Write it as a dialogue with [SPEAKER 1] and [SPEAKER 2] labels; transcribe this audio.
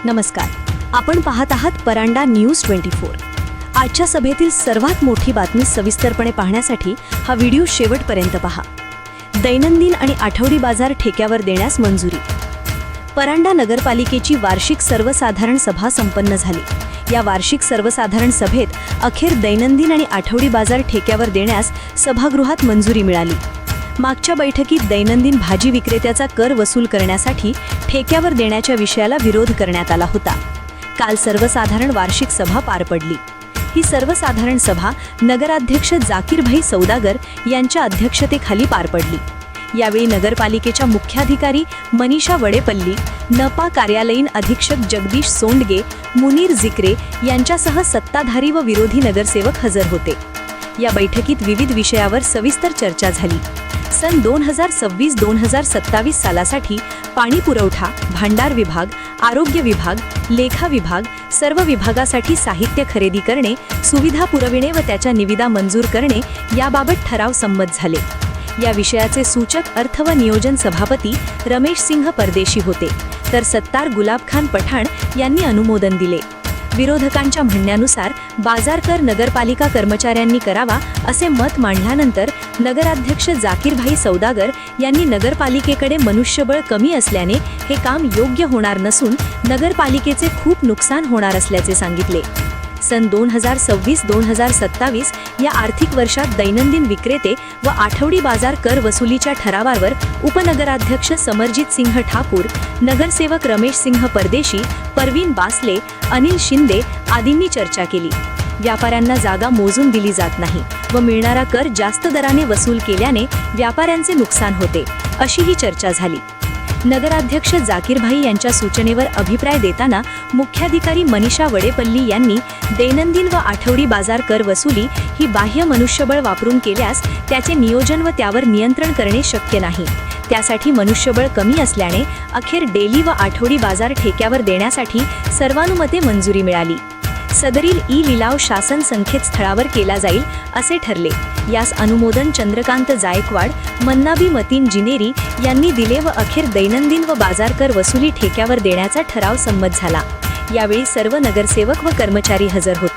[SPEAKER 1] नमस्कार, आपण पाहत आहात परांडा न्यूज 24। आजच्या सभेतील सर्वात मोठी बातमी सविस्तरपणे पाहण्यासाठी हा व्हिडिओ शेवटपर्यंत पहा। दैनंदिन आणि आठवडी बाजार ठेक्यावर देण्यास मंजुरी। परांडा नगरपालिकेची वार्षिक सर्वसाधारण सभा संपन्न झाली। या वार्षिक सर्वसाधारण सभेत अखेर दैनंदिन आणि आठवडी बाजार ठेक्यावर देण्यास सभागृहात मंजुरी मिळाली। मागच्या बैठकीत दैनंदिन भाजी विक्रेत्याचा कर वसूल करण्यासाठी ठेक्यावर देण्याच्या विषयाला विरोध करण्यात आला होता। काल सर्वसाधारण वार्षिक सभा पार पडली। ही सर्वसाधारण सभा नगराध्यक्ष जाकीरभाई सौदागर यांच्या अध्यक्षतेखाली पार पडली। यावेळी नगरपालिकेच्या मुख्याधिकारी मनीषा वडेपल्ली, नपा कार्यालयीन अधीक्षक जगदीश सोंडगे, मुनीर जिक्रे यांच्यासह सत्ताधारी व विरोधी नगरसेवक हजर होते। या बैठकीत विविध विषयावर सविस्तर चर्चा झाली। सन 2026-2027 सालासाठी पाणी पुरवठा, भांडार विभाग, आरोग्य विभाग, लेखा विभाग, सर्व विभागासाठी साहित्य खरेदी करणे, सुविधा पुरविणे व त्याच्या निविदा मंजूर करणे याबाबत ठराव संमत झाले। या विषयाचे सूचक अर्थ व नियोजन सभापती रमेश सिंह परदेशी होते, तर सत्तार गुलाबखान पठाण यांनी अनुमोदन दिले। विरोधकांच्या म्हणण्यानुसार बाजार कर नगरपालिका कर्मचाऱ्यांनी करावा असे मत मांडल्यानंतर नगराध्यक्ष जाकीरभाई सौदागर यांनी नगरपालिकेकडे मनुष्यबळ कमी असल्याने हे काम योग्य होणार नसून नगरपालिकेचे खूप नुकसान होणार असल्याचे सांगितले। सन 2026-2027 या आर्थिक वर्षात दैनंदिन विक्रेते व आठवडी बाजार कर वसुलीच्या ठरावावर उपनगराध्यक्ष समरजित सिंह ठाकूर, नगरसेवक रमेश सिंह परदेशी, परवीन बासले, अनिल शिंदे आदींनी चर्चा केली। व्यापाऱ्यांना जागा मोजून दिली जात नाही व मिळणारा कर जास्त दराने वसूल केल्याने व्यापाऱ्यांचे नुकसान होते, अशी ही चर्चा झाली। नगराध्यक्ष जाकीरभाई यांच्या सूचनेवर अभिप्राय देताना मुख्याधिकारी मनीषा वडेपल्ली यांनी दैनंदिन व आठवडी बाजार कर वसुली ही बाह्य मनुष्यबळ वापरून केल्यास त्याचे नियोजन व त्यावर नियंत्रण करणे शक्य नाही। त्यासाठी मनुष्यबळ कमी असल्याने अखेर डेली व आठवडी बाजार ठेक्यावर देण्यासाठी सर्वानुमते मंजुरी मिळाली। सदरील ई लिलाव शासन संकेतस्थळावर केला जाईल असे ठरले। यास अनुमोदन चंद्रकांत जायकवाड, मन्नाबी मतीन जिनेरी यांनी दिले व अखेर दैनंदिन व बाजार कर वसुली ठेक्यावर देण्याचा ठराव संमत झाला। यावेळी सर्व नगरसेवक व कर्मचारी हजर होते।